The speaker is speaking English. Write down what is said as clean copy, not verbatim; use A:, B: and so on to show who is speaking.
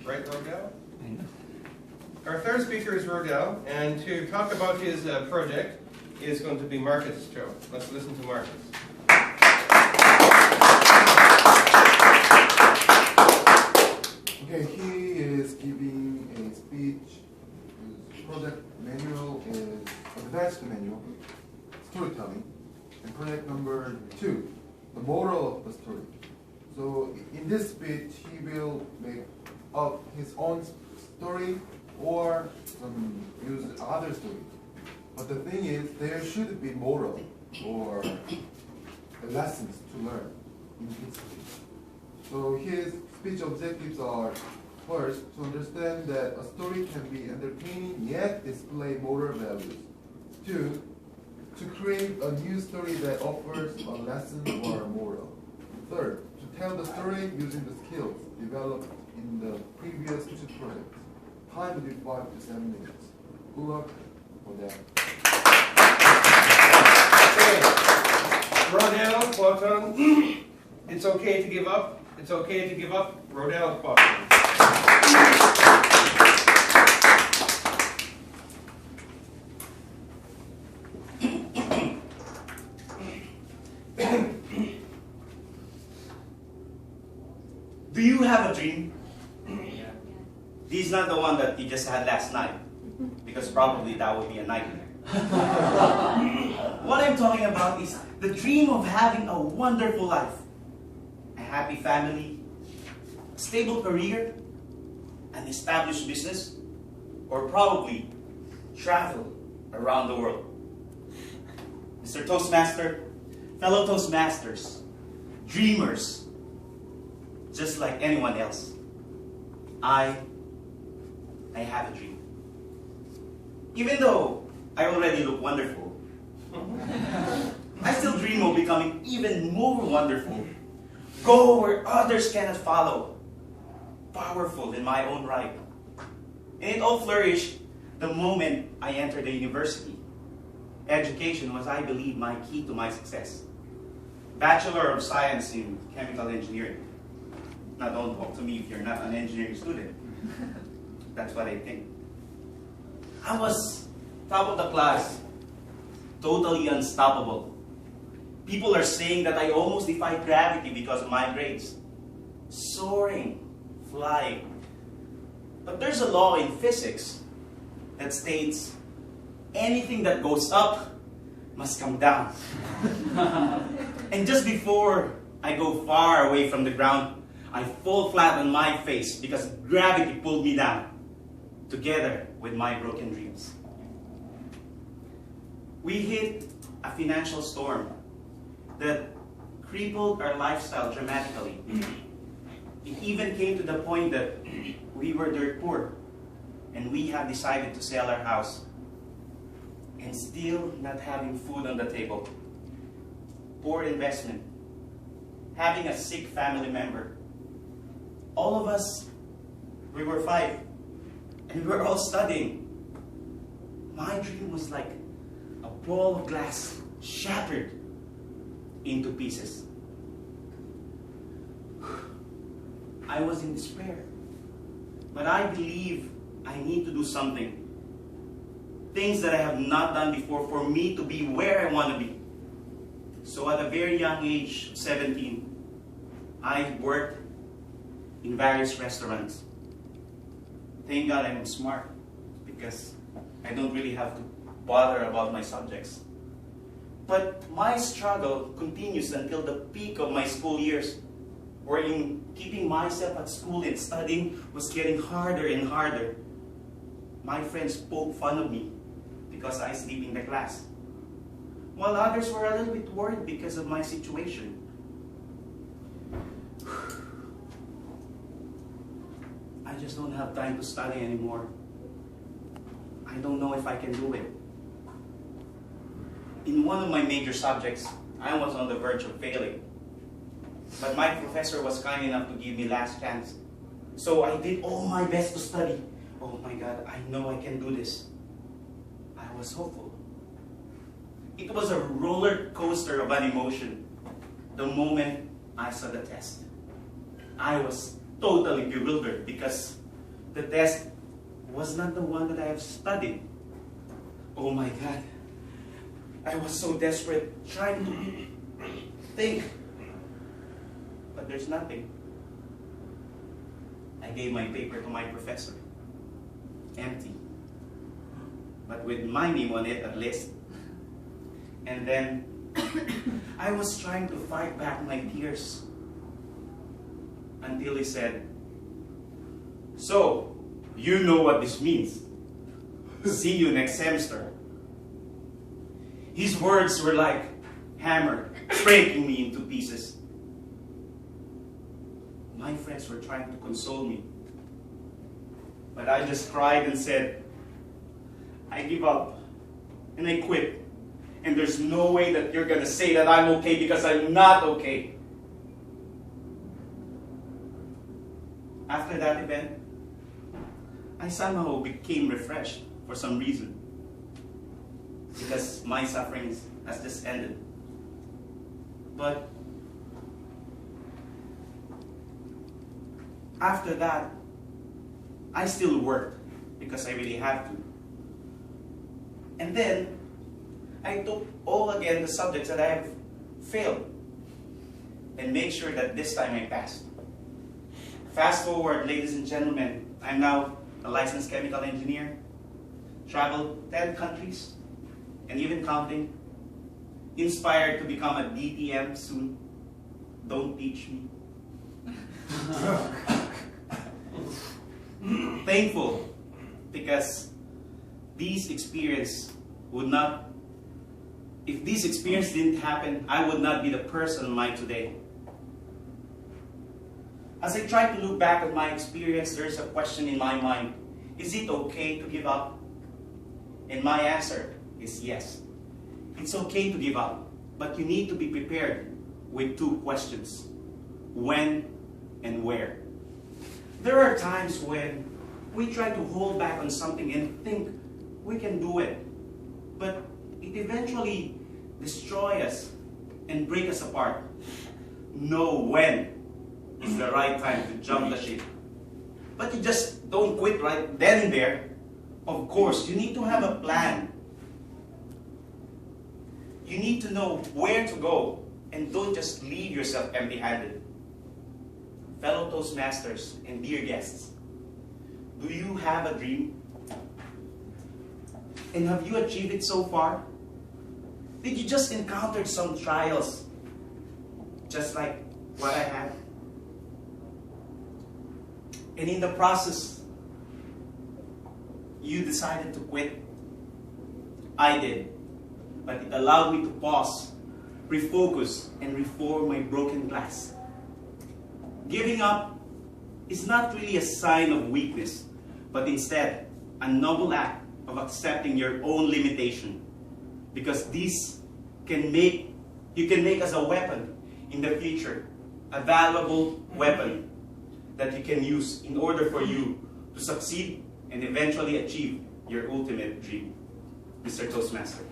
A: Right, Rodel?
B: I know.
A: Our third speaker is Rodel, and to talk about his project is going to be Marcus' show. Let's listen to Marcus.
C: Okay, he is giving a speech. His project manual is advanced manual, storytelling, and project number 2, the moral of the story. So in this speech, he will make up his own story or use other story. But the thing is, there should be moral or lessons to learn in his speech. So his speech objectives are, first, to understand that a story can be entertaining yet display moral values. 2, to create a new story that offers a lesson or a moral. 3rd, to tell the story using the skills developed in the previous 2 projects. Time will be 5 to 7 minutes. Good luck for that.
A: Okay. Rodel Cuaton. It's okay to give up. It's okay to give up. Rodel Cuaton.
D: Do you have a dream? Yeah. This is not the one that you just had last night, because probably that would be a nightmare. What I'm talking about is the dream of having a wonderful life, a happy family, a stable career, an established business, or probably travel around the world. Mr. Toastmaster, fellow Toastmasters, dreamers, just like anyone else, I have a dream. Even though I already look wonderful, I still dream of becoming even more wonderful, go where others cannot follow, powerful in my own right. And it all flourished the moment I entered the university. Education was, I believe, my key to my success. Bachelor of Science in Chemical Engineering. Now don't talk to me if you're not an engineering student. That's what I think. I was top of the class, totally unstoppable. People are saying that I almost defied gravity because of my grades. Soaring, flying. But there's a law in physics that states anything that goes up must come down. And just before I go far away from the ground, I fall flat on my face because gravity pulled me down, together with my broken dreams. We hit a financial storm that crippled our lifestyle dramatically. It even came to the point that we were dirt poor, and we have decided to sell our house, and still not having food on the table. Poor investment. Having a sick family member. All of us, we were 5, and we were all studying. My dream was like a ball of glass shattered into pieces. I was in despair, but I believe I need to do something. Things that I have not done before for me to be where I want to be. So at a very young age, 17, I worked in various restaurants. Thank God I'm smart, because I don't really have to bother about my subjects. But my struggle continues until the peak of my school years, wherein keeping myself at school and studying was getting harder and harder. My friends poke fun of me because I sleep in the class, while others were a little bit worried because of my situation. I just don't have time to study anymore. I don't know if I can do it. In one of my major subjects, I was on the verge of failing. But my professor was kind enough to give me last chance. So I did all my best to study. Oh my God, I know I can do this. I was hopeful. It was a roller coaster of an emotion the moment I saw the test. I was totally bewildered because the test was not the one that I have studied. Oh my God. I was so desperate trying to think. But there's nothing. I gave my paper to my professor. Empty. But with my name on it at least. And then I was trying to fight back my tears until he said, "So, you know what this means. See you next semester." His words were like hammer breaking me into pieces. My friends were trying to console me, but I just cried and said, "I give up and I quit. And there's no way that you're going to say that I'm okay because I'm not okay." After that event, I somehow became refreshed for some reason. Because my suffering has just ended. But after that, I still worked because I really had to. And then, I took all again the subjects that I have failed and made sure that this time I passed. Fast forward, ladies and gentlemen, I'm now a licensed chemical engineer, traveled 10 countries, and even counting, inspired to become a DTM soon. Don't teach me. Thankful because these experiences would not, if this experience didn't happen, I would not be the person I am today. As I try to look back at my experience, there's a question in my mind. Is it okay to give up? And my answer is yes. It's okay to give up, but you need to be prepared with two questions. When and where? There are times when we try to hold back on something and think we can do it, but it eventually destroys us and break us apart. Know when is the right time to jump the ship. But you just don't quit right then and there. Of course, you need to have a plan. You need to know where to go and don't just leave yourself empty-handed. Fellow Toastmasters and dear guests, do you have a dream? And have you achieved it so far? Did you just encounter some trials, just like what I had? And in the process, you decided to quit? I did. But it allowed me to pause, refocus, and reform my broken glass. Giving up is not really a sign of weakness, but instead, a noble act of accepting your own limitation. Because this can make, you can make as a weapon in the future, a valuable weapon that you can use in order for you to succeed and eventually achieve your ultimate dream. Mr. Toastmaster.